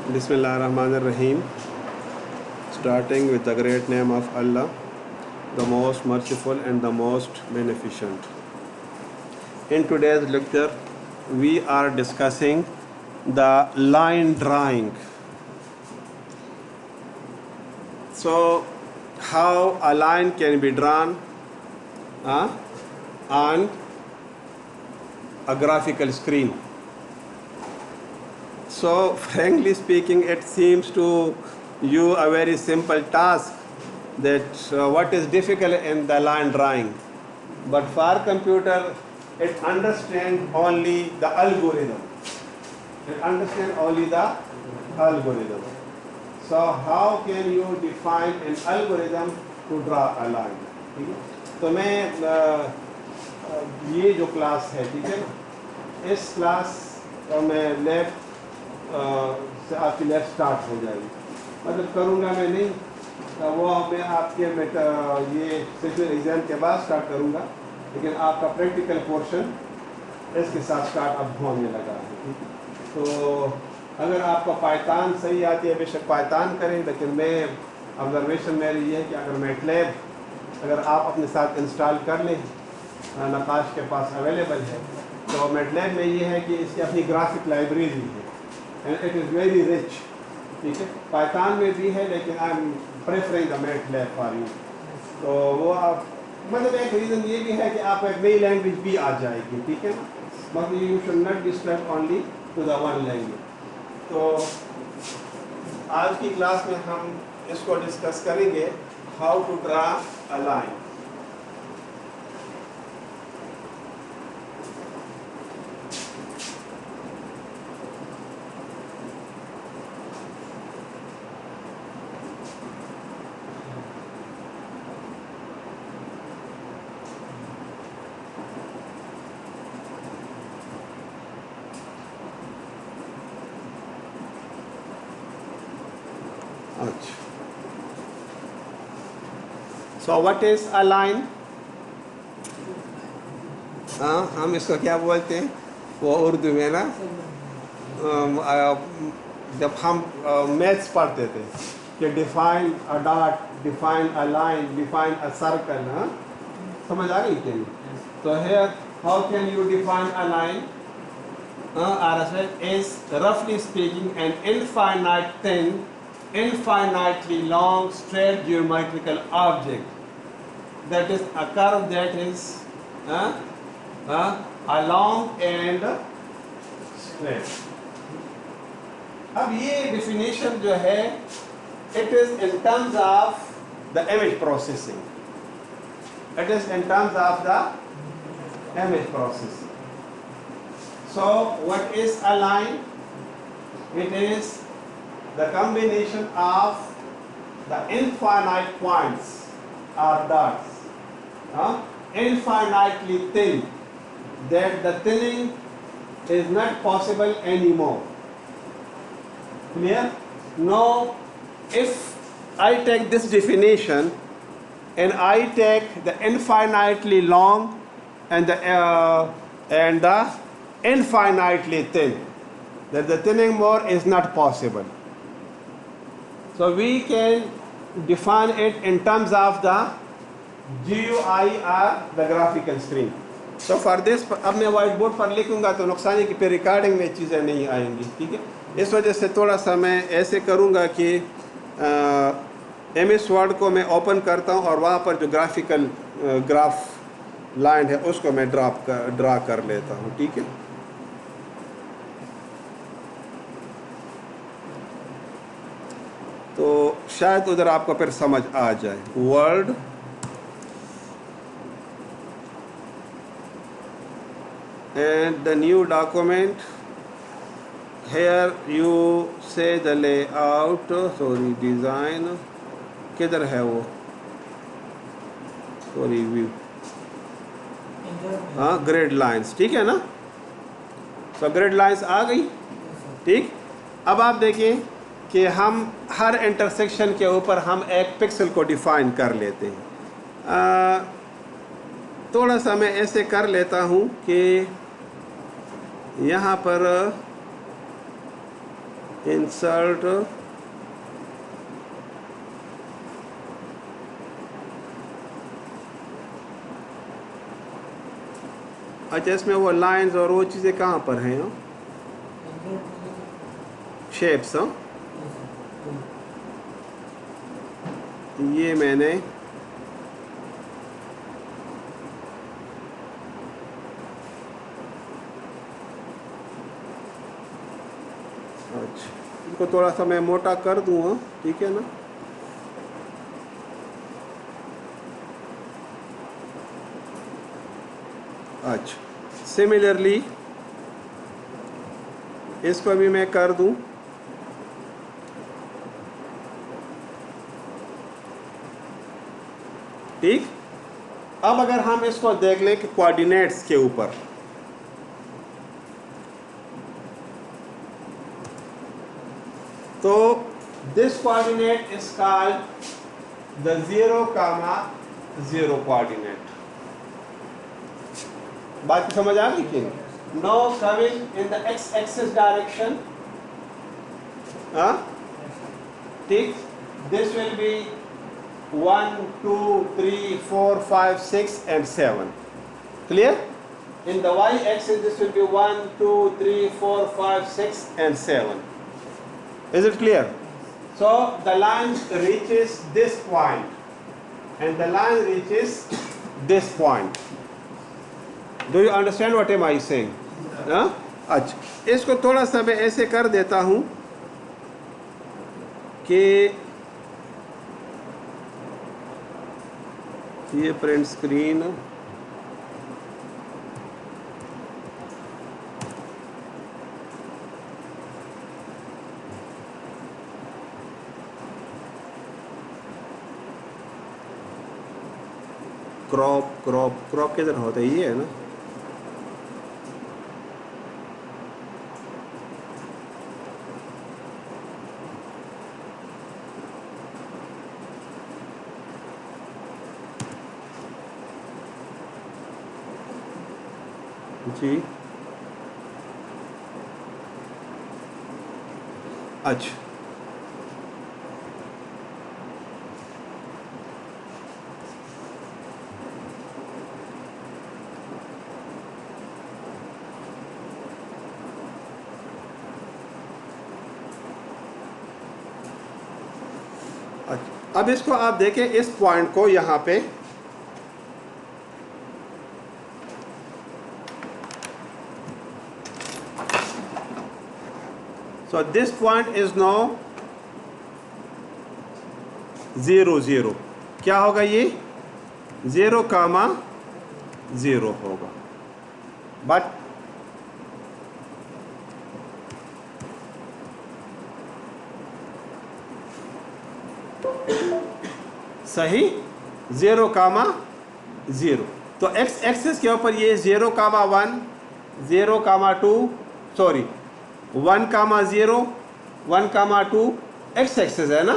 Bismillahirrahmanirrahim. Starting with the great name of Allah, the most merciful and the most beneficent. In today's lecture, we are discussing the line drawing. So, how a line can be drawn on a graphical screen. So, frankly speaking, it seems to you a very simple task that what is difficult in the line drawing. But for computer, it understands only the algorithm. It understands only the algorithm. So, how can you define an algorithm to draw a line? ठीक है? तो मैं ये जो class है, ठीक है ना, इस क्लास में लेफ्ट से आपकी लैब स्टार्ट हो जाएगी। मतलब करूँगा मैं नहीं, वो मैं आपके ये सेशनल एग्ज़ाम के बाद स्टार्ट करूँगा, लेकिन आपका प्रैक्टिकल पोर्शन इसके साथ स्टार्ट अब होने लगा है। ठीक है, तो अगर आपका पाइथन सही आती है बेशक पाइथन करें, लेकिन मैं ऑब्जर्वेशन मेरी ये है कि अगर मैटलैब अगर आप अपने साथ इंस्टॉल कर लें, नकाश के पास अवेलेबल है, तो मैटलैब में ये है कि इसकी अपनी ग्राफिक लाइब्रेरी है and it is very rich. ठीक है, पाइथन में भी है, लेकिन I am preferring the MATLAB for you. तो वो आप मतलब एक रीज़न ये भी है कि आप एक नई लैंग्वेज भी आ जाएगी। ठीक है ना, मतलब you should not be stuck only to the one language. तो आज की क्लास में हम इसको डिस्कस करेंगे, how to draw a line. So what is a line? हम इसको क्या बोलते हैं, वो उर्दू में ना जब हम मैथ्स पढ़ते थे कि define a dot, define a line, define a circle, समझ आ गई क्या? तो here how can you define a line? is roughly speaking an infinite thin, infinitely long straight geometrical object that is a curve that is long and straight. अब ये definition जो है, it is in terms of the image processing. It is in terms of the image processing. So what is a line? It is the combination of the infinite points or dots, infinitely thin, that the thinning is not possible anymore. Clear? Now, if I take this definition and I take the infinitely long and the infinitely thin, that the thinning more is not possible. So we can define it in terms of the GUI or the graphical screen. So for this, अब मैं white board पर लिखूंगा तो नुकसान है कि फिर recording में चीज़ें नहीं आएंगी। ठीक है, इस वजह से थोड़ा सा मैं ऐसे करूंगा कि MS Word को मैं ओपन करता हूं और वहाँ पर जो ग्राफिकल ग्राफ लाइन है उसको मैं ड्रा कर लेता हूं। ठीक है, तो शायद उधर आपको फिर समझ आ जाए। Word and the new document, here you say the layout, sorry design, किधर है वो, sorry view, ग्रिड लाइंस। ठीक है ना, तो ग्रिड लाइंस आ गई। ठीक, अब आप देखिए कि हम हर इंटरसेक्शन के ऊपर हम एक पिक्सल को डिफाइन कर लेते हैं। थोड़ा सा मैं ऐसे कर लेता हूँ कि यहाँ पर इंसर्ट अच्छा, इसमें वो लाइंस और वो चीज़ें कहाँ पर हैं? शेप्स, हाँ, ये मैंने अच्छा, इसको थोड़ा सा मैं मोटा कर दूँ, हाँ, ठीक है ना। अच्छा, सिमिलरली इसको भी मैं कर दूं, ठीक। अब अगर हम इसको देख लें कि कोऑर्डिनेट्स के ऊपर, तो this coordinate is called the 0,0 coordinate. बात समझ आ गई कि now coming in the x axis direction, हाँ, ठीक। This will be 1 2 3 4 5 6 and 7, clear? In the y axis this will be 1 2 3 4 5 6 and 7. Is it clear? So the line reaches this point and the line reaches this point. Do you understand what am I saying? हाँ? अच्छा, इसको थोड़ा सा मैं ऐसे कर देता हूँ कि ये print screen, crop crop crop किधर होता है? ये है ना। जी, अच्छा, अच्छा, अब इसको आप देखें, इस पॉइंट को यहाँ पे, so this point is now 0 0, क्या होगा? ये 0,0 होगा। बट सही 0,0, तो x एक्सिस के ऊपर ये 0,1 0,2 सॉरी 1,0 1,2 x एक्सिस है ना।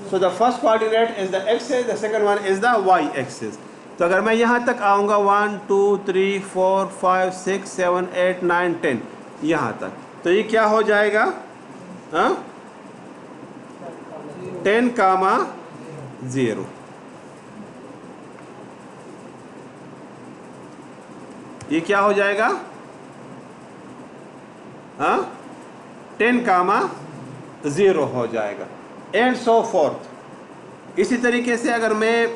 So the first coordinate is the x axis, the second one is the y axis. तो अगर मैं यहाँ तक आऊँगा 1 2 3 4 5 6 7 8 9 10 यहाँ तक, तो ये क्या हो जाएगा? हाँ, 10,0। ये क्या हो जाएगा? हाँ, 10,0 हो जाएगा, एंड सो फोर्थ। इसी तरीके से अगर मैं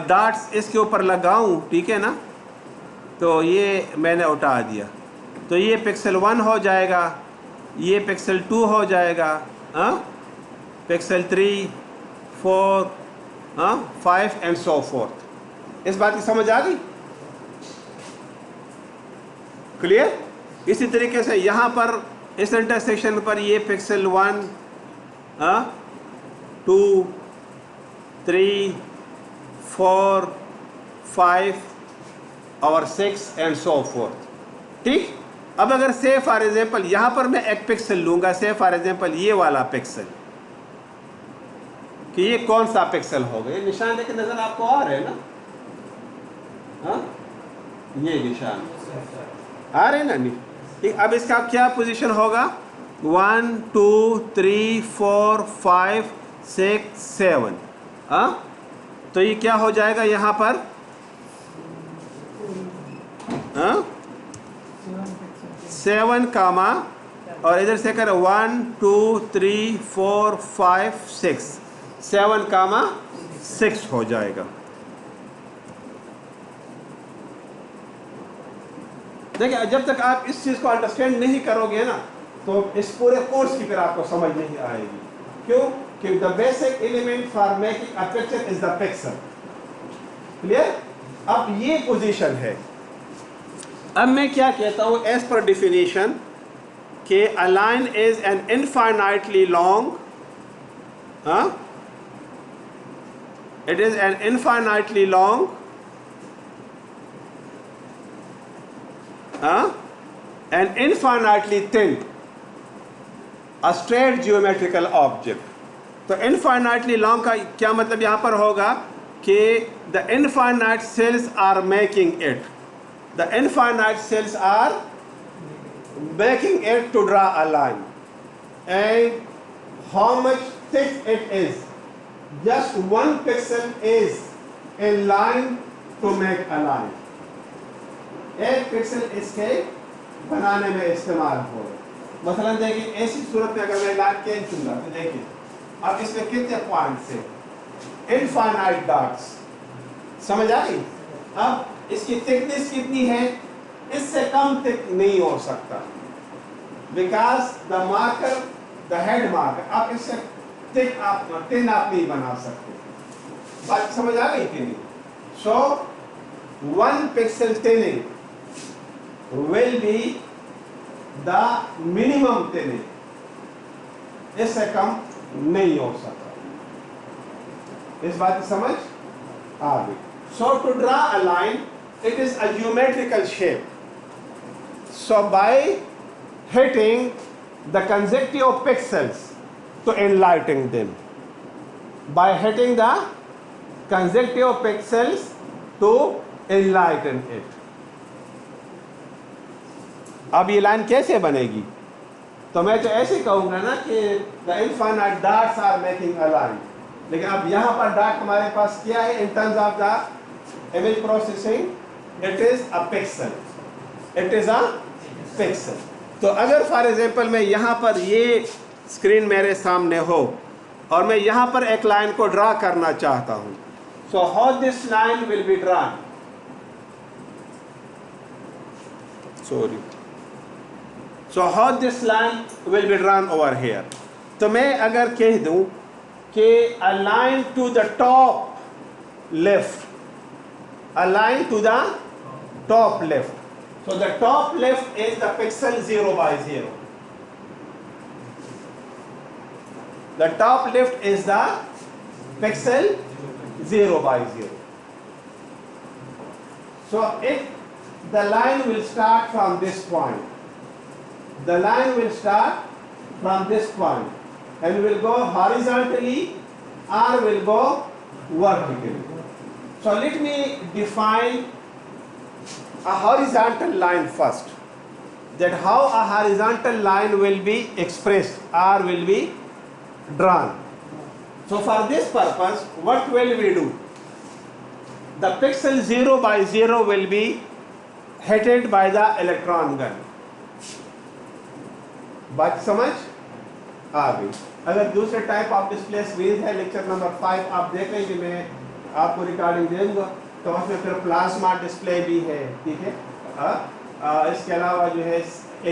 डॉट्स इसके ऊपर लगाऊं, ठीक है ना, तो ये मैंने उठा दिया, तो ये पिक्सल 1 हो जाएगा, ये पिक्सल 2 हो जाएगा, हाँ, पिक्सल 3 4 हाँ 5 एंड सो फोर्थ। इस बात की समझ आ गई? क्लियर? इसी तरीके से यहाँ पर इस इंटरसेक्शन पर ये पिक्सल 1 2 3 4 5 और 6 एंड सो फोर्थ। ठीक। अब अगर से फॉर एग्जांपल यहाँ पर मैं एक पिक्सल लूँगा, से फॉर एग्जांपल ये वाला पिक्सल, कि ये कौन सा पिक्सल होगा? ये निशान देखे नजर आपको आ रहे हैं ना? हाँ, ये निशान आ रहे हैं ना? नहीं। ठीक। अब इसका क्या पोजीशन होगा? 1 2 3 4 5 6 7। हाँ, तो ये क्या हो जाएगा यहाँ पर? हाँ, 7 कामा और इधर से कर 1 2 3 4 5 6, 7 कामा 6 हो जाएगा। देखिए, जब तक आप इस चीज़ को अंडरस्टैंड नहीं करोगे ना, तो इस पूरे कोर्स की फिर आपको समझ नहीं आएगी। क्यों? कि the basic element for making a picture is the pixel. Clear? अब ये पोजीशन है। अब मैं क्या कहता हूं एज पर डिफिनीशन कि a line is an infinitely long, it is an infinitely long and infinitely thin a straight geometrical object। तो infinitely long का क्या मतलब यहाँ पर होगा कि the infinite cells are making it, the infinite cells are making it to draw a line, and how much thick it is, just 1 pixel is in line to make a line। 1 pixel इसके बनाने में इस्तेमाल हो। मसलन देखिए, ऐसी सूरत में अगर मैं लाइन के चुनूंगा तो देखिए अब इसमें कितने पॉइंट्स हैं, इनफाइनाइट डॉट्स। समझ आई? अब इसकी थिकनेस कितनी है? इससे कम थिक नहीं हो सकता, because the marker, the head marker, आप इससे थिक आप नहीं बना सकते। बात समझ आ गई कि नहीं? सो 1 pixel thinning will be the minimum thinning, इससे कम नहीं हो सकता। इस बात की समझ आ गई? So to draw a line, it is a geometrical shape. So by hitting the consecutive pixels to enlighten them, by hitting the consecutive pixels to enlighten it। अब ये लाइन कैसे बनेगी? तो मैं तो ऐसे कहूँगा ना कि the infinite dots are making a line, लेकिन अब यहाँ पर डॉट हमारे पास क्या है? in terms of the image processing, it is a pixel, it is a pixel। तो अगर फॉर एग्जाम्पल मैं यहाँ पर ये स्क्रीन मेरे सामने हो और मैं यहाँ पर एक लाइन को ड्रा करना चाहता हूँ, so how this line will be drawn? Sorry, so how this line will be drawn over here? तो मैं अगर कह दूं कि a line to the top left, a line to the top left, so the top left is the pixel 0 by 0, the top left is the pixel 0 by 0। so if the line will start from this point, the line will start from this point and will go horizontally or will go vertically। So let me define a horizontal line first, that how a horizontal line will be expressed or will be drawn। So for this purpose, what will we do? The pixel 0 by 0 will be headed by the electron gun। बात समझ आ गई? अगर दूसरे type of display screen है, lecture number 5 आप देख लेंगे, मैं आपको रिकॉर्डिंग दूंगा, तो उसमें फिर प्लाज्मा डिस्प्ले भी है, ठीक है? इसके अलावा जो है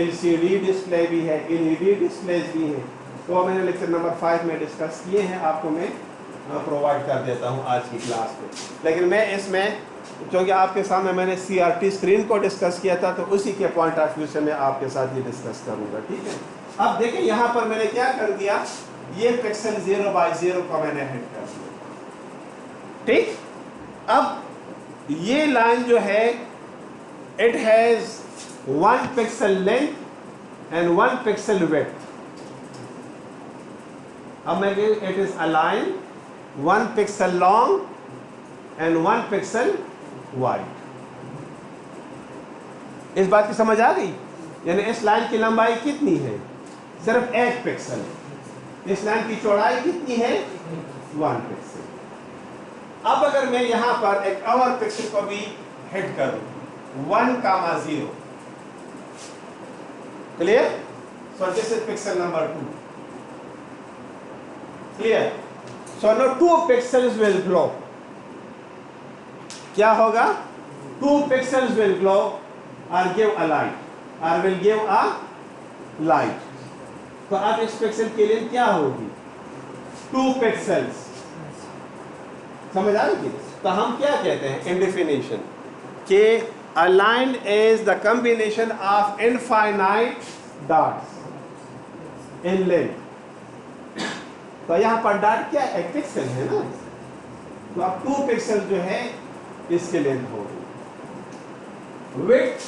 LCD डिस्प्ले भी है, LED डिस्प्लेज भी हैं, तो मैंने लेक्चर नंबर 5 में डिस्कस किए हैं, आपको मैं प्रोवाइड कर देता हूं आज की क्लास में। लेकिन मैं इसमें, क्योंकि आपके सामने मैंने CRT स्क्रीन को डिस्कस किया था, तो उसी के पॉइंट ऑफ व्यू से मैं आपके साथ ये डिस्कस करूंगा, ठीक है? अब देखिए यहाँ पर मैंने क्या कर दिया, ये पिक्सल 0 by 0 को मैंने हिट कर दिया, ठीक? अब ये लाइन जो है, it has 1 pixel length and 1 pixel width. अब मैं it is a line 1 pixel long and 1 pixel wide. इस बात की समझ आ गई? यानी इस लाइन की लंबाई कितनी है? सिर्फ 1 पिक्सल है। इस लाइन की चौड़ाई कितनी है? 1 पिक्सल। अब अगर मैं यहां पर एक और पिक्सल को भी हिट करूं 1,0, clear? So this is pixel number 2, clear? So now 2 pixels will glow. क्या होगा? 2 पिक्सल्स विल ग्लो और गिव अ लाइट और विल गिव अ लाइट। तो अब इस पिक्सल की लेंथ क्या होगी? 2 पिक्सल्स। समझ आ रही? तो हम क्या कहते हैं इन डेफिनेशन कि a line is the combination of infinite dots in length। तो यहां पर डॉट क्या है? 1 पिक्सल है ना। तो अब 2 पिक्सल जो है इसके लेंथ होगी। विड्थ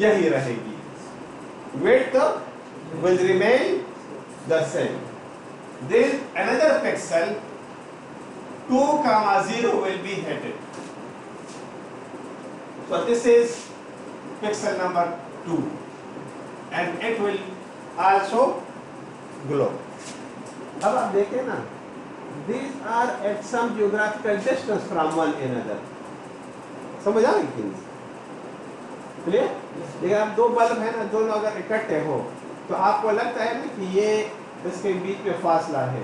यही रहेगी, width will remain the same। Then another pixel 2,0 will be headed। So this is pixel number 2 and it will also glow। अब आप देखें ना, these are at some geographical distance from one another। समझ आ रही थी? क्लियर? देखिए आप 2 बल्ब है ना, दोनों अगर इकट्ठे हो तो आपको लगता है ना कि ये इसके बीच में फासला है,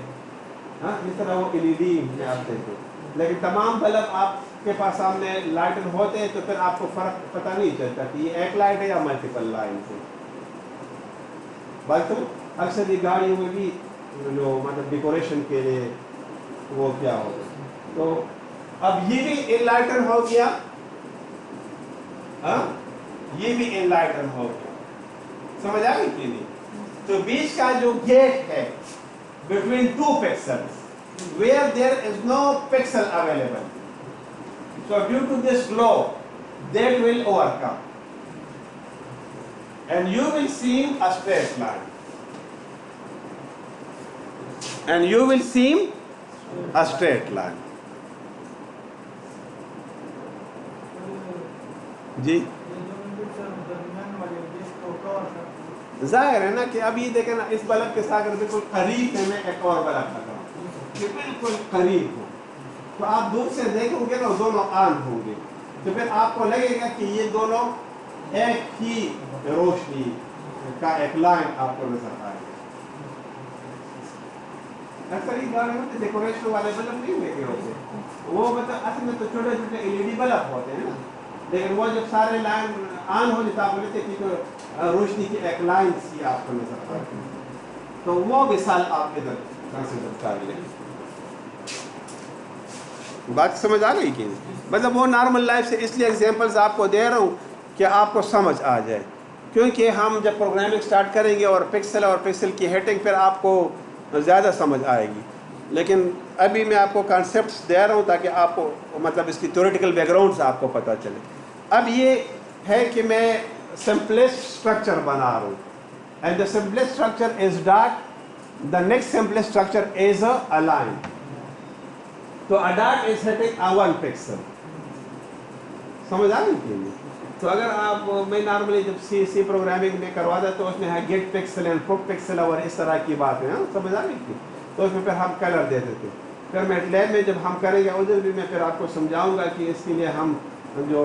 हाँ, इस तरह वो एलईडी में आप देखो। लेकिन तमाम बल्ब आपके पास सामने लाइट होते हैं तो फिर आपको फर्क पता नहीं चलता कि ये एक लाइट है या मल्टीपल लाइन है। बात तो अक्सर ये गाड़ियों में भी जो मतलब डेकोरेशन के लिए वो क्या हो, तो अब ये भी एनलाइटन हो गया, हाँ, ये भी एनलाइटन हो गया। समझ आ गई कि नहीं? तो बीच का जो गेट है between 2 pixels where there is no pixel available, so due to this glow that will overcome and you will see a straight line, and you will see a straight line। जी जाहिर है ना कि अब ये देखें ना, इस बल्ब के साथ अगर बिल्कुल करीब में मैं एक और बल्ब लगाऊं कि बिल्कुल करीब हो तो आप दूर से देखोगे ना दोनों ऑन होंगे, तो फिर आपको लगेगा कि ये दोनों एक ही रोशनी का एक लाइन आपको नजर आएगा। अक्सर ये गाड़ी में डेकोरेशन वाले बल्ब नहीं लगे होते, वो मतलब असल में तो छोटे छोटे एलईडी बल्ब होते हैं ना, लेकिन वो जब सारे लाइन ऑन हो जाता आप बोलते कि तो रोशनी की एक लाइन सी आपको नजर आती है। तो वो मिसाल आप इधर कंसिडर कर लें। बात समझ आ गई कि मतलब वो नॉर्मल लाइफ से इसलिए एग्जांपल्स आपको दे रहा हूँ कि आपको समझ आ जाए, क्योंकि हम जब प्रोग्रामिंग स्टार्ट करेंगे और पिक्सल की हेडिंग फिर आपको ज़्यादा समझ आएगी। लेकिन अभी मैं आपको कॉन्सेप्ट्स दे रहा हूँ ताकि आपको मतलब इसकी थ्योरेटिकल बैकग्राउंड से आपको पता चले। अब ये है कि मैं सिंपलेस्ट स्ट्रक्चर बना रहा हूँ and the simplest structure is dot, the next simplest structure is a line. तो a dot is hitting a 1 pixel. समझ आ रही है? तो अगर आप मैं नॉर्मली जब सी प्रोग्रामिंग में करवाता तो उसमें है get pixel and put pixel और इस तरह की बात है, समझ आ रही थी? तो उसमें फिर हम कलर दे देते। फिर मैटलैब में जब हम करेंगे उधर भी मैं फिर आपको समझाऊंगा कि इसके लिए हम जो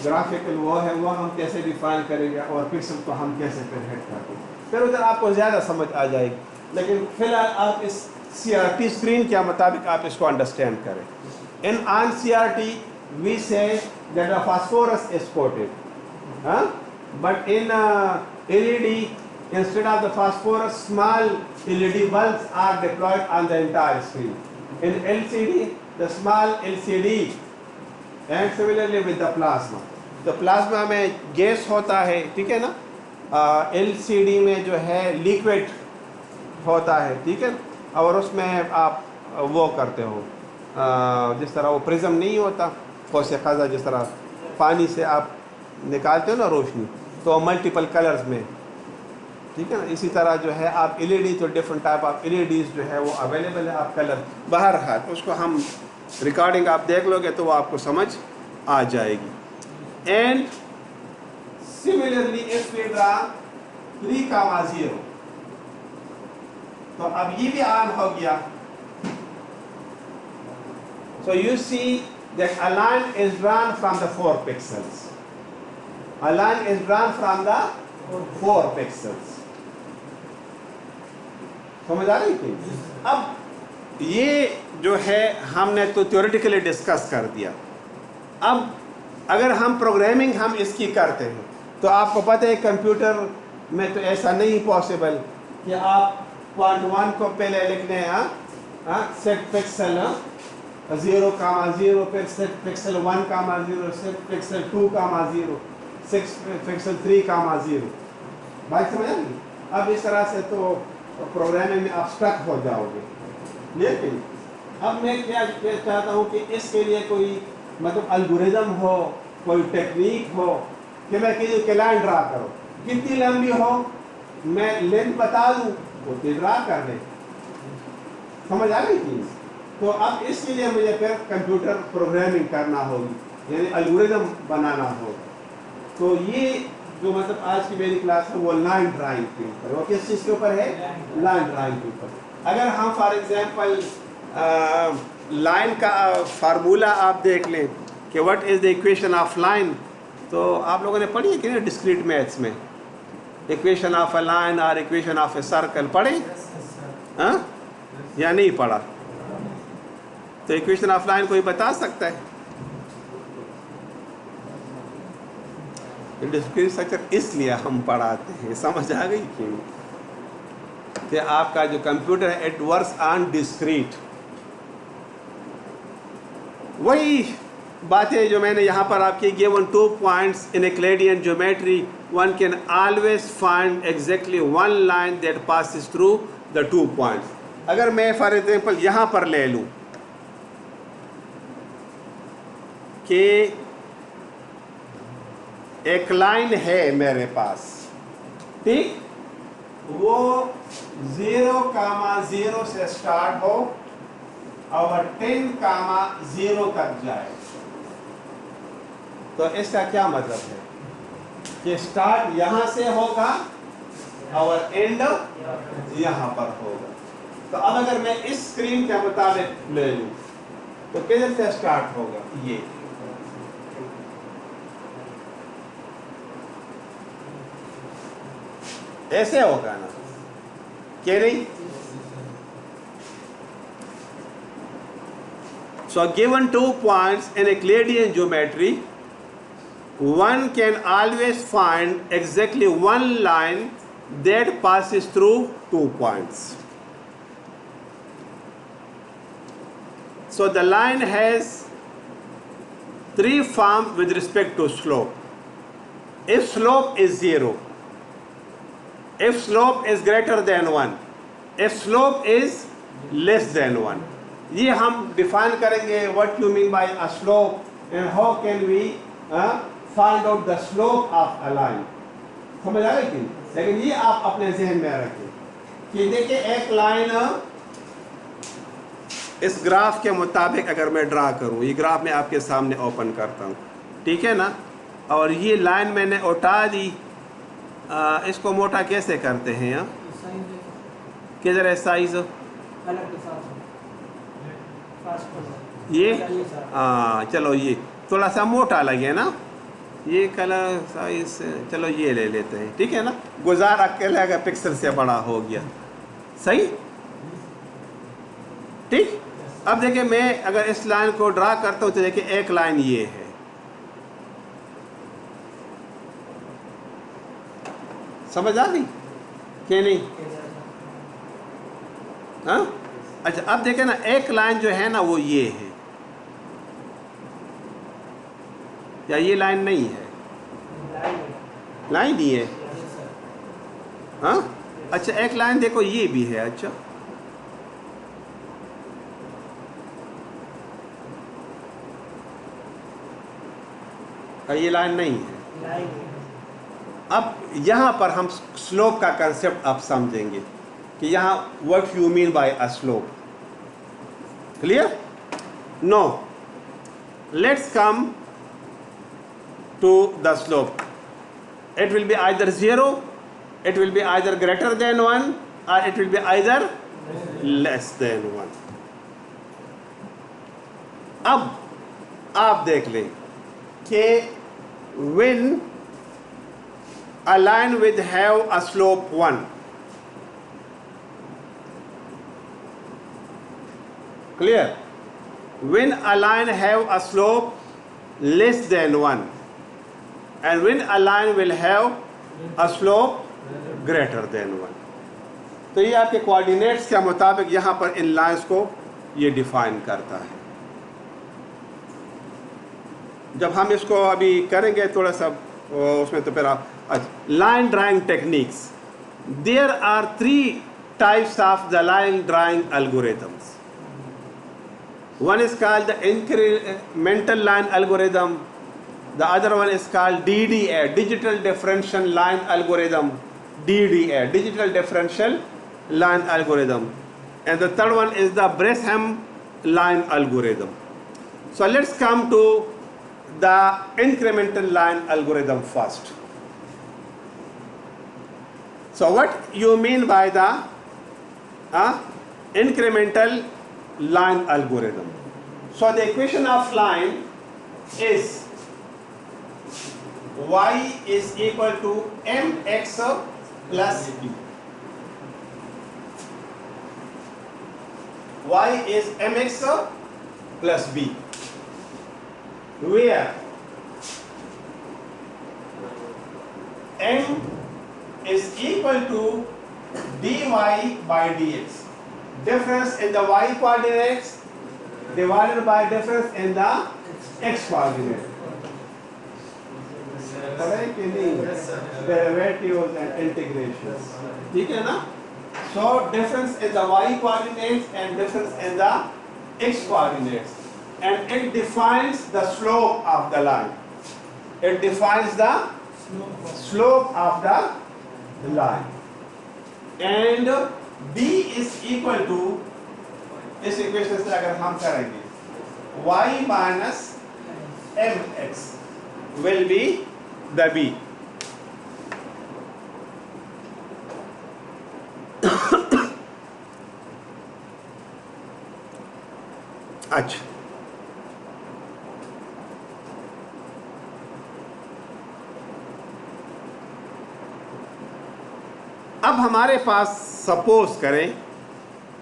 ग्राफिकल वो है वो हम कैसे डिफाइन करेंगे और पिक्सल को हम कैसे फिर हेड करते हैं, फिर उधर आपको ज़्यादा समझ आ जाएगी। लेकिन फिलहाल आप इस CRT स्क्रीन के मुताबिक आप इसको अंडरस्टैंड करें। In on CRT we say that the phosphorus is coated, but in LED instead of the phosphorus small LED bulbs are deployed on the entire screen। in LCD the small LCD and similarly with the plasma। तो plasma में gas होता है, ठीक है ना, LCD में जो है लिक्विड होता है, ठीक है, और उसमें आप वो करते हो जिस तरह वो प्रिज्म नहीं होता कौसे ख़ज़ा, जिस तरह पानी से आप निकालते हो ना रोशनी, तो मल्टीपल कलर्स में, ठीक है ना, इसी तरह जो है आप LED तो डिफरेंट टाइप ऑफ LEDs जो है वो अवेलेबल है, आप कलर बहरहाल उसको हम रिकॉर्डिंग आप देख लोगे तो वो आपको समझ आ जाएगी। And similarly if we draw 3,0। तो अब ये भी ऑन हो गया। So you see that a line is drawn from the 4 pixels. A line is drawn from the 4 pixels. समझ आ रही थी? अब ये जो है हमने तो थ्योरेटिकली डिस्कस कर दिया। अब अगर हम प्रोग्रामिंग हम इसकी करते हैं तो आपको पता है कंप्यूटर में तो ऐसा नहीं पॉसिबल कि आप पॉइंट 1 को पहले लिखने हैं सेट पिक्सल 0,0, फिर set pixel 1,0, set pixel 2,0, set pixel 3,0। बात समझ आ गई? अब इस तरह से तो प्रोग्रामिंग में आप स्टक हो जाओगे। लेकिन अब मैं क्या चाहता हूँ कि इसके लिए कोई मतलब एल्गोरिथम हो, कोई टेक्निक हो कि मैं किसी लाइन ड्रा करो, कितनी लंबी हो मैं लेंथ बता दूँ उतनी ड्रा कर ले। समझ आ गई चीज़? तो अब इसके लिए मुझे फिर कंप्यूटर प्रोग्रामिंग करना होगी, यानी एल्गोरिथम बनाना होगा। तो ये जो मतलब आज की मेरी क्लास है वो लाइन ड्राइंग के ऊपर। वो किस चीज़ के ऊपर है? लाइन ड्राइंग के ऊपर। अगर हम फॉर एग्जांपल लाइन का फार्मूला आप देख लें कि what is the equation of line, तो आप लोगों ने पढ़ी है कि नहीं डिस्क्रीट मैथ्स में? इक्वेशन ऑफ अ लाइन और इक्वेशन ऑफ ए सर्कल पढ़े? हाँ या नहीं पढ़ा? तो इक्वेशन ऑफ लाइन कोई बता सकता है? डिस्क्रीट स्ट्रक्चर इसलिए हम पढ़ाते हैं, समझ आ गई क्यों? कि आपका जो कंप्यूटर है इट वर्क्स ऑन डिस्क्रीट। वही बातें जो मैंने यहाँ पर आपके given 2 points in Euclidean geometry, one can always find exactly one line that passes through the 2 points. अगर मैं फॉर एग्जांपल यहाँ पर ले लूँ कि एक लाइन है मेरे पास, ठीक, वो 0,0 से स्टार्ट हो और 10,0 तक जाए। तो इसका क्या मतलब है कि स्टार्ट यहां से होगा और एंड यहां पर होगा। तो अब अगर मैं इस स्क्रीन के मुताबिक ले लूं तो किधर से स्टार्ट होगा? ये ऐसे होगा ना, क्या नहीं? So given 2 points in Euclidean geometry, one can always find exactly one line that passes through 2 points. So the line has 3 forms with respect to slope. If slope is 0, if slope is greater than 1, if slope is less than 1. ये हम define करेंगे what you mean by a slope and how can we find out the slope of a line. समझ आ रही थी? लेकिन ये आप अपने जहन में रखें कि देखिए एक लाइन इस ग्राफ के मुताबिक अगर मैं ड्रा करूं, ये ग्राफ मैं आपके सामने ओपन करता हूं, ठीक है ना, और ये लाइन मैंने उठा दी। इसको मोटा कैसे करते हैं? किधर है साइज? ये चलो ये थोड़ा सा मोटा लगे ना, ये कलर साइज, चलो ये ले लेते हैं, ठीक है ना। गुजार अकेले अगर पिक्सल से बड़ा हो गया, सही, ठीक। अब देखिए मैं अगर इस लाइन को ड्रा करता हूँ तो देखिए एक लाइन ये है, समझ आ गई कि नहीं? हाँ अच्छा, अब देखें ना एक लाइन जो है ना वो ये है, या ये लाइन नहीं है? लाइन ही है। हाँ अच्छा, एक लाइन देखो ये भी है। अच्छा ये लाइन नहीं है। अब यहाँ पर हम स्लोप का कंसेप्ट आप समझेंगे कि यहाँ what you mean by a slope. Clear? Now, let's come to the slope. It will be either 0 it will be either greater than 1 or it will be either less than 1. अब आप देख लें कि when a line with have a slope 1, clear, when a line have a slope less than 1 and when a line will have a slope greater than 1. तो ये आपके coordinates के मुताबिक यहाँ पर इन लाइंस को ये डिफाइन करता है. जब हम इसको अभी करेंगे थोड़ा सा उसमें, तो फिर आप line drawing techniques, there are 3 types of the line drawing algorithms. One is called the incremental line algorithm. The other one is called DDA, digital differential line algorithm. DDA, digital differential line algorithm. And the third one is the Bresham line algorithm. So let's come to the incremental line algorithm first. So what you mean by the incremental line algorithm? So the equation of line is y is equal to mx plus b. Y is mx plus b, where m is equal to dy by dx, difference in the y coordinates divided by difference in the x coordinate. Derivatives and integrations. ठीक है ना? So difference in the y coordinates and difference in the x coordinates, and it defines the slope of the line. It defines the slope of the line, and b is equal to, इस equation से अगर हम करेंगे y minus mx will be the b. अच्छा, अब हमारे पास suppose करें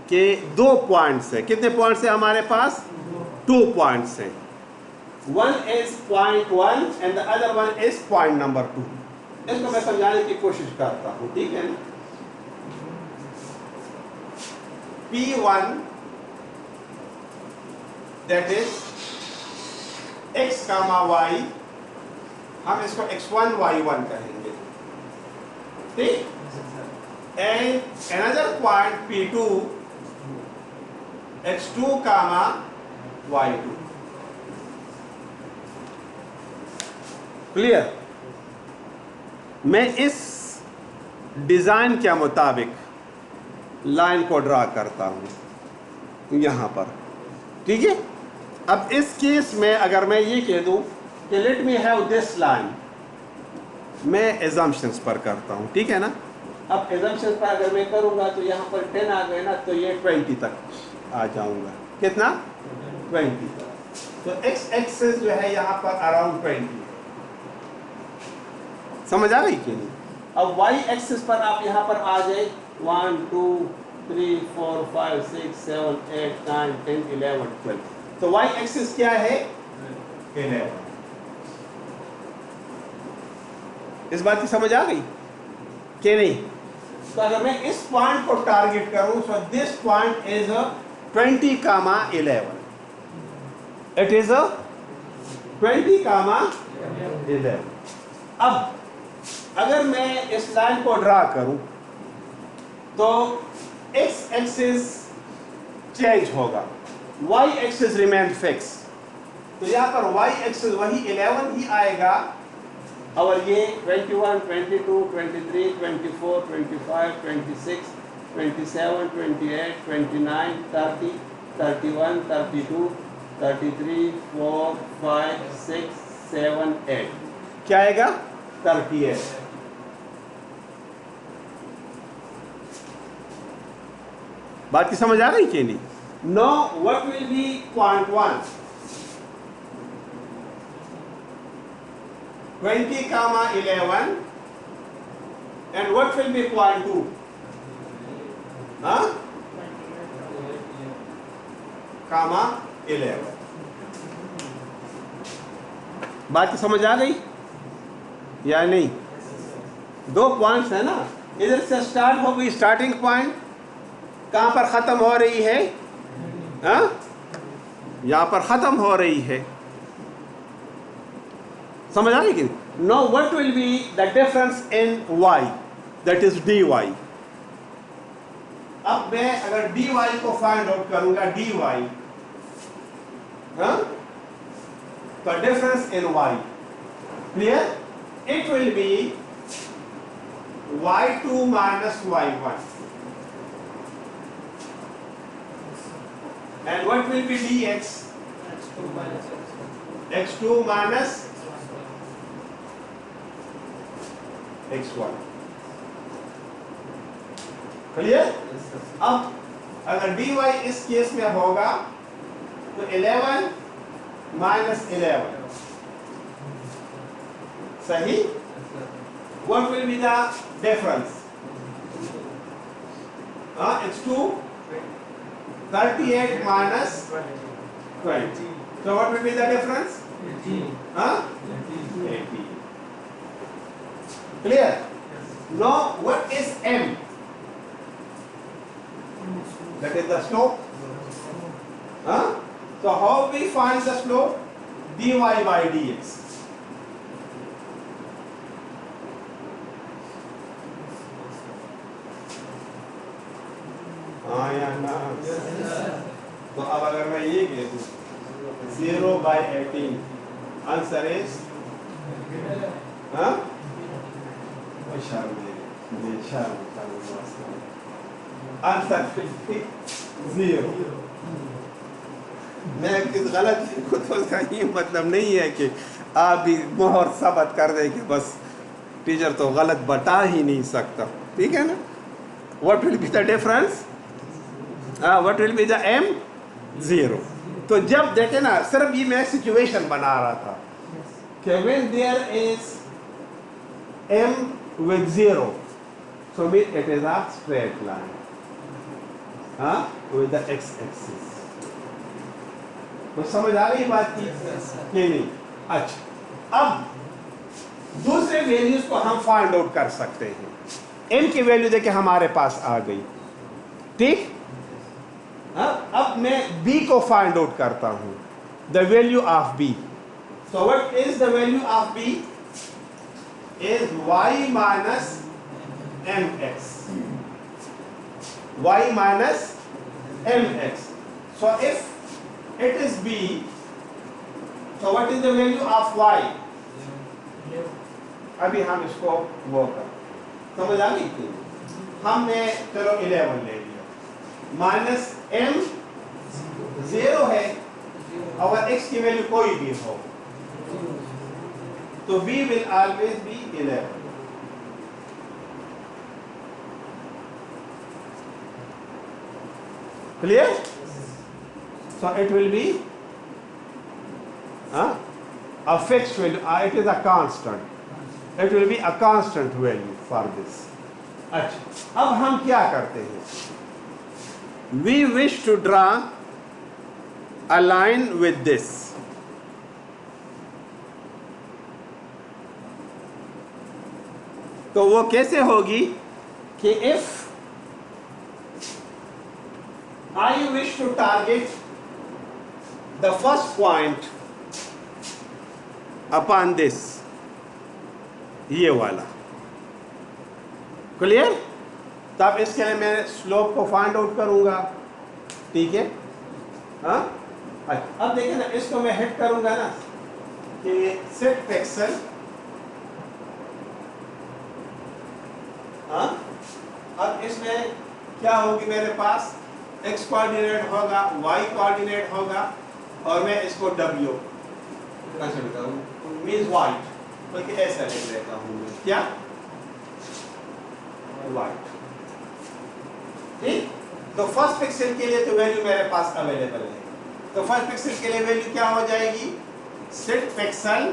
कि 2 पॉइंट्स हैं. कितने पॉइंट्स हैं हमारे पास? 2 पॉइंट्स हैं. One is point 1 and the other one is point number 2. इसको मैं समझाने की कोशिश करता हूँ, ठीक है ना? P1 that is x comma y, हम इसको x1 y1 कहेंगे, ठीक? And another point P2 x2 comma y2. Clear? मैं इस डिजाइन के मुताबिक लाइन को ड्रा करता हूं यहां पर, ठीक है? अब इस केस में अगर मैं ये कह दूं कि let me have this line, मैं एजम्पशंस पर करता हूं, ठीक है ना? अब एजम्पशंस पर अगर मैं करूंगा तो यहां पर 10 आ गए ना, तो ये 20 तक आ जाऊंगा. कितना? 20 तक. तो x एक्सिस जो है यहां पर अराउंड 20. समझ आ गई कि नहीं? अब y एक्सिस पर आप यहां पर आ जाए 1 2 3 4 5 6 7 8 9 10 11 12. तो y एक्सिस क्या है? 11. इस बात की समझ आ गई कि नहीं? तो अगर मैं इस पॉइंट को टारगेट करूं, so this point is 20 comma 11. It is 20 comma 11. अब अगर मैं इस लाइन को ड्रा करूं तो x एक्सिस चेंज होगा, y एक्सिस रिमेन फिक्स. तो यहाँ पर y एक्सिस वही 11 ही आएगा, और ये 21 22 23 24 25 26 27 28 29 30 31 32 33 4 5 6 7 8 क्या आएगा? 38. बात की समझ आ रही कि नहीं? Know what will be point 1 20 comma 11 and what will be point 2? Huh? Comma 11. बात की समझ आ गई या नहीं? दो पॉइंट्स है ना, इधर से स्टार्ट हो गई, स्टार्टिंग पॉइंट कहां पर खत्म हो रही है? हाँ, यहां पर खत्म हो रही है। समझ आ रही कि know what will be the difference in y, that is dy। अब मैं अगर dy को फाइंड आउट करूंगा, dy, हाँ, तो difference in y, clear? It will B y2 minus y1 and what will be dx? x2 minus x1, clear? अब अगर dy इस केस में होगा तो 11 minus 11, सही? What will be the difference? X2 38 minus 20. So what will be the difference? 80. Clear? Now what is m? That is the slope. So how we find the slope? dy by dx. हाँ या ना? तो अब अगर मैं ये कह दूं 0 by 18, आंसर इज आंसर 0। मैं किस गलत को तो उसका ये मतलब नहीं है कि आप भी मोहर साबित कर दे कि बस टीचर तो गलत बता ही नहीं सकता, ठीक है ना? What will be the difference? What will be the m? 0। तो जब देखे ना, सिर्फ ये मैं सिचुएशन बना रहा था कि when there is m with 0, so mean it is a straight line with the x-axis। तो समझ आ गई बात की कि नहीं? अच्छा, अब दूसरे वैल्यूज को हम फाइंड आउट कर सकते हैं। m की वैल्यू देखे हमारे पास आ गई, ठीक? अब मैं b को फाइंड आउट करता हूं, the value of b। So what is the value of b? Is y minus mx, y minus mx। So if it is b, so what is the value of y? अभी हम इसको वो कर, समझ आ गई थी? हमने चलो 11 ले लिया, माइनस m 0 है, और x की वैल्यू कोई भी हो तो b will always be 11। clear? So it will be a fixed value, it is a constant, it will be a constant value for this। अच्छा, अब हम क्या करते हैं? We wish to draw a line with this। तो वो कैसे होगी कि if I wish to target the first point upon this, ये वाला, क्लियर? तब इसके लिए मैं स्लोप को फाइंड आउट करूंगा, ठीक है? हाँ, अब देखिए ना, इसको मैं हिट करूंगा ना कि सेट पिक्सल, हाँ, अब इसमें क्या होगी? मेरे पास x कोऑर्डिनेट होगा, y कोऑर्डिनेट होगा, और मैं इसको w कंसीडर करूँ, मीन्स वाइट, बल्कि ऐसा लिख लेता हूँ मैं, क्या? वाइट, ठीक? तो फर्स्ट पिक्सल के लिए तो वैल्यू मेरे पास अवेलेबल है, तो फर्स्ट पिक्सल के लिए वैल्यू क्या हो जाएगी, set pixel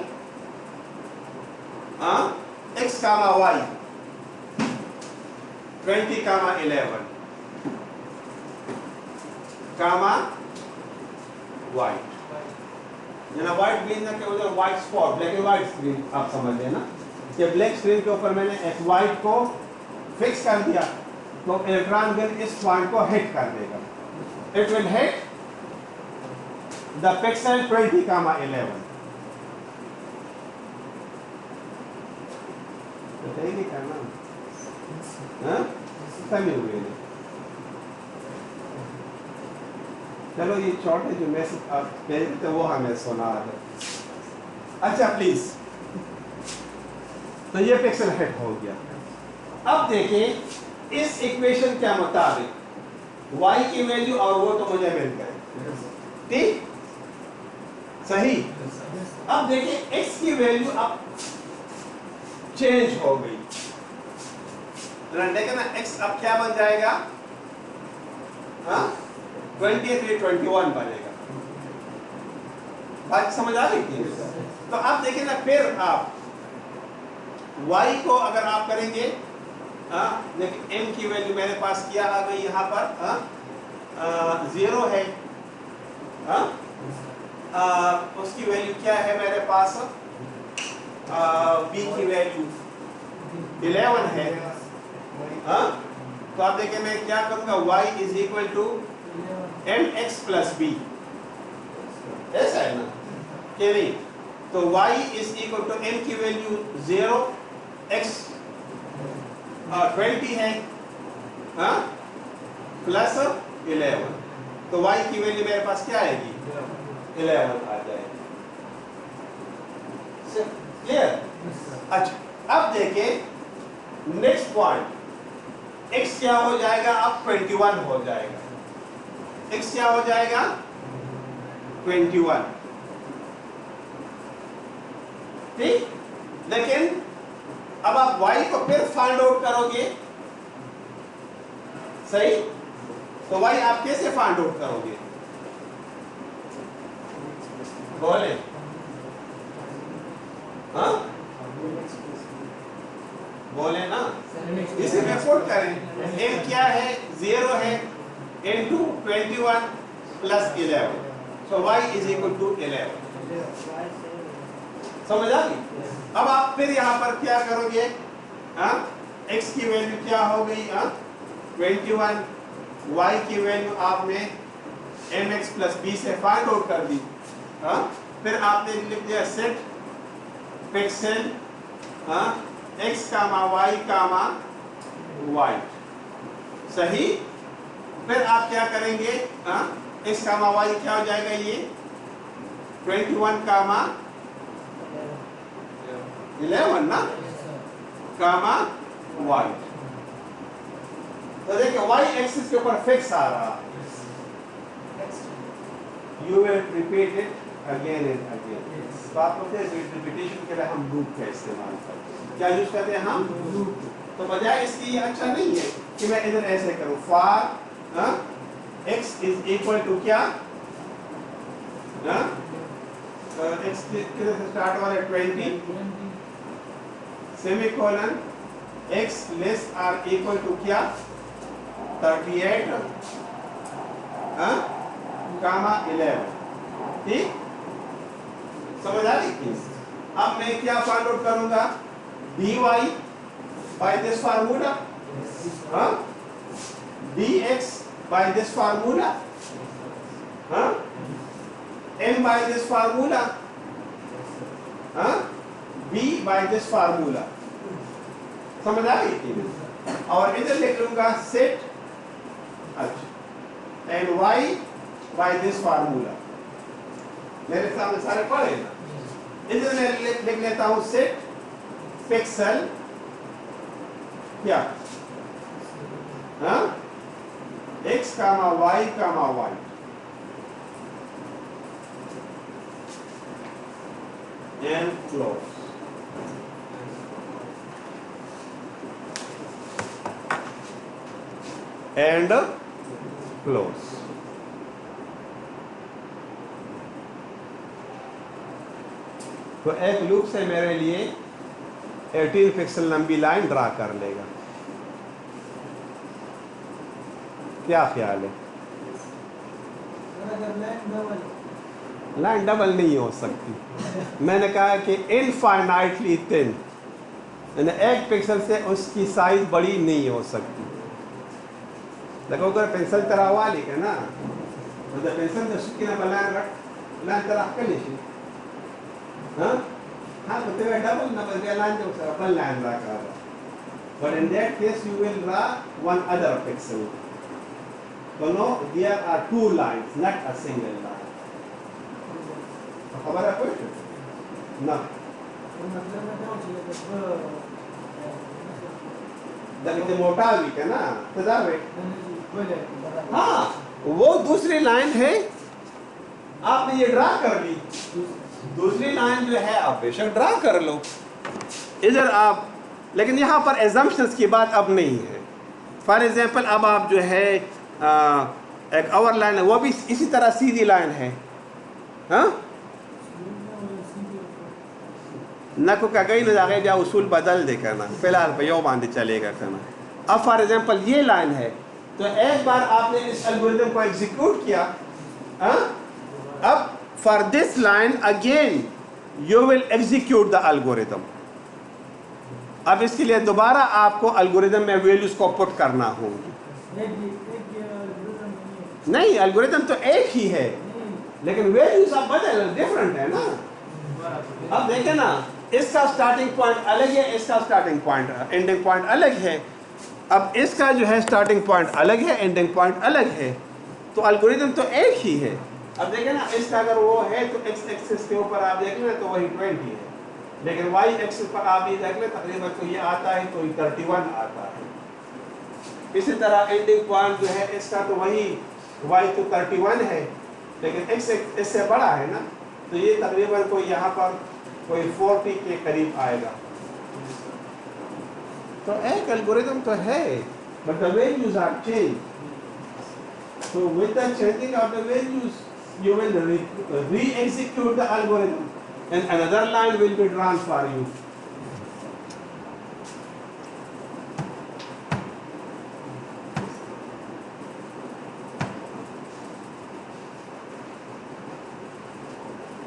x comma y 20 कामा 11 कामा वाइट, व्हाइट मीन क्या होता है, white spot, black and white screen आप समझ लेना कि ब्लैक स्क्रीन के ऊपर मैंने एक व्हाइट को फिक्स कर दिया, तो इलेक्ट्रॉन गन इस पॉइंट को हिट कर देगा, it will hit the pixel 20 कामा 11। बताइए करना कमी हुई नहीं। चलो ये शॉर्ट है जो मैसेज आप भेजते थे वो हमें सुना है। अच्छा प्लीज, तो ये पिक्सल हिट हो गया। अब देखें इस इक्वेशन के मुताबिक y की वैल्यू और वो तो मुझे मिल गए, ठीक सही। अब देखें x की वैल्यू अब चेंज हो गई, देखिए ना x अब क्या बन जाएगा, 23 21 बनेगा, बात समझ आ रही थी। तो आप देखिए ना फिर आप y को अगर आप करेंगे, देखिए m की वैल्यू मेरे पास क्या आ गई यहाँ पर, 0 है, उसकी वैल्यू क्या है मेरे पास, b की वैल्यू 11 है, तो आप देखिए मैं क्या करूंगा, y is equal to mx plus b, ऐसा है ना कि नहीं, तो y is equal to m की वैल्यू 0, x 20 है, प्लस 11, तो y की वैल्यू मेरे पास क्या आएगी, 11 आ जाएगी, क्लियर। अच्छा अब देखिए नेक्स्ट पॉइंट, x क्या हो जाएगा, अब 21 हो जाएगा, x क्या हो जाएगा 21, ठीक। लेकिन अब आप y को फिर फाइंड आउट करोगे, सही, तो y आप कैसे फाइंड आउट करोगे, बोले, हाँ बोले ना, इसे में पुट करें, m क्या है 0 है into 21 plus 11, so y is equal to 11, समझ आ गई। अब आप फिर यहाँ पर क्या करोगे, x की वैल्यू क्या हो गई, 21, y की वैल्यू आपने mx प्लस b से फाइंड आउट कर दी, फिर आपने लिख दिया set pixel x comma y comma white, सही। फिर आप क्या करेंगे, x कामा y क्या हो जाएगा, ये 21 कामा 11 ना, कामा वाइट, तो देखिए y एक्सिस के ऊपर फिक्स आ रहा है, you will repeat it again and again. तो आप लोग रिपीटेशन के लिए हम लूप का इस्तेमाल करते हैं, क्या यूज करते हैं हम लूप, तो बजाय इसकी ये अच्छा नहीं है कि मैं इधर ऐसे करूं, for x is equal to क्या, x किधर से स्टार्ट हो रहा है 20, semicolon x less or equal to क्या 38, कामा 11, ठीक, समझ आ रही थी। अब मैं क्या फाइंड आउट करूंगा, dy by this formula, dx by this formula, m by this formula, b by this formula, समझ आ गई थी। और इधर लिख लूंगा सेट, अच्छा, and y by this formula, मेरे सामने सारे पढ़े ना, इधर मैं लिख लेता हूं सेट पिक्सल क्या, x comma y comma white, and close. And close. तो एक लूप से मेरे लिए 18 पिक्सल लंबी लाइन ड्रा कर लेगा। क्या ख्याल है? लाइन डबल नहीं हो सकती। मैंने कहा कि इनफाइनाइटली थिन, यानी एक पिक्सल से उसकी साइज बड़ी नहीं हो सकती। देखो अगर पेंसिल तरह वाली है ना, मतलब पेंसिल तो सुखी ना लाइन रख लाइन तरह कर लीजिए। हाँ तो तेरा डबल ना बस लाइन जो डबल लाइन रखा है, but in that case you will draw one other pixel. So no, there are two lines, not a single line. खबर है कोई? ना। देखिए मोटा भी है ना, तजावे। हाँ, वो दूसरी लाइन है, आपने ये ड्रा कर ली। दूसरी लाइन जो है आप बेशक ड्रा कर लो इधर आप, लेकिन यहाँ पर एजम्पशंस की बात अब नहीं है। फॉर एग्जांपल अब आप जो है एक और लाइन है, वो भी इसी तरह सीधी लाइन है। हाँ न को कहीं न जाके जा उसूल बदल दे करना, फिलहाल भैया बांधे चलेगा करना। अब फॉर एग्जांपल ये लाइन है, तो एक बार आपने इस एल्गोरिथम को एग्जीक्यूट किया। अब for this line again you will execute the algorithm. अब इसके लिए दोबारा आपको एल्गोरिथम में वैल्यूज को पुट करना होंगी। नहीं, एल्गोरिथम तो एक ही है, लेकिन वैल्यूज आप बदल डिफरेंट है ना। अब देखें ना, इसका स्टार्टिंग पॉइंट अलग है, इसका स्टार्टिंग पॉइंट एंडिंग पॉइंट अलग है। अब इसका जो है स्टार्टिंग पॉइंट अलग है, एंडिंग पॉइंट अलग है, तो एल्गोरिथम तो एक ही है। अब देखें ना, इसका अगर वो है तो एक्स एक्सिस के ऊपर आप देख लें तो वही 20 है, लेकिन वाई एक्सिस पर आप ये देख लें तकरीबन तो ये आता है, तो 31 आता है। इसी तरह एंडिंग पॉइंट जो है इसका तो वही वाई तो 31 है, लेकिन एक्स इससे बड़ा है ना, तो ये तकरीबन कोई यहाँ पर कोई 40 के करीब आएगा। तो एक एल्गोरिथम तो है, but the values are change. So with the changing of the values, you will re-execute the algorithm, and another line will be drawn for you.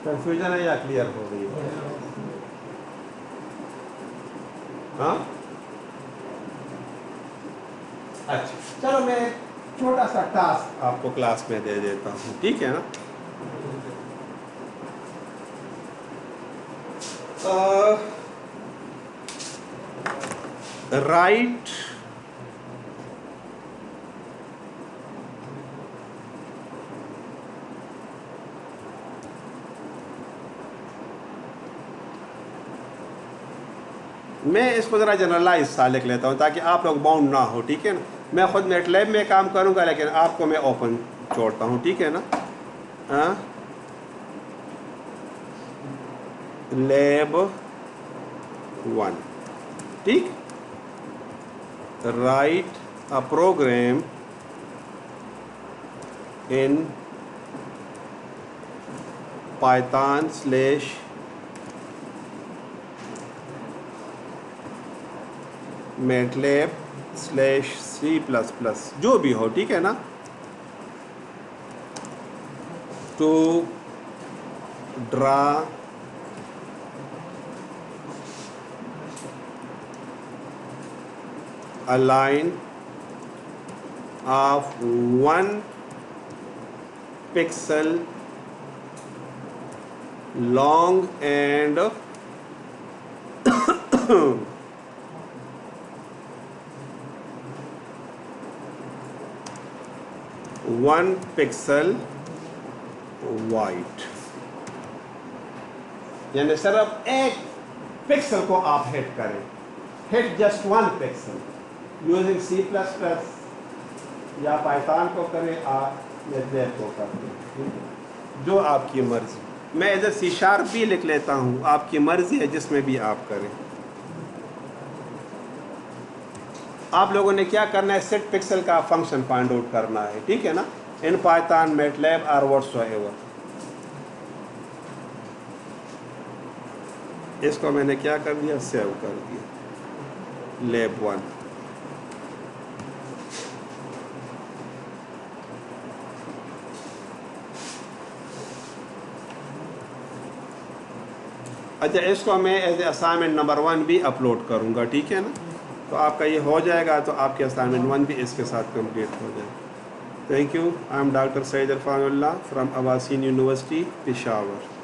Confusion है या क्लियर हो गई? हाँ, अच्छा चलो मैं छोटा सा टास्क आपको क्लास में दे देता हूँ, ठीक है ना। राइट मैं इसको ज़रा जनरलाइज सा लिख लेता हूँ ताकि आप लोग बाउंड ना हो, ठीक है ना। मैं खुद मेटलैब में काम करूँगा, लेकिन आपको मैं ओपन छोड़ता हूँ, ठीक है ना। लैब 1, ठीक। Write a program in Python / MATLAB /C++, जो भी हो, ठीक है ना, to draw a line of 1 pixel long and 1 pixel wide, यानी सिर्फ एक पिक्सल को आप हिट करें, hit just 1 pixel using C++ या पाइथन को करें आप मैटलैब को करें, जो आपकी मर्जी। मैं इधर C# भी लिख लेता हूँ, आपकी मर्जी है जिसमें भी आप करें। आप लोगों ने क्या करना है, सेट पिक्सल का फंक्शन फाइंड आउट करना है, ठीक है ना, इन पाइथन, मैटलैब और व्हाटसोएवर। इसको मैंने क्या कर दिया, सेव कर दिया, लैब 1। अच्छा, इसको मैं एज ए असाइनमेंट नंबर 1 भी अपलोड करूँगा, ठीक है ना, तो आपका ये हो जाएगा, तो आपके असाइनमेंट 1 भी इसके साथ कंप्लीट हो जाएगा। Thank you. I am doctor Syed Irfanullah from Abasyn university, Peshawar.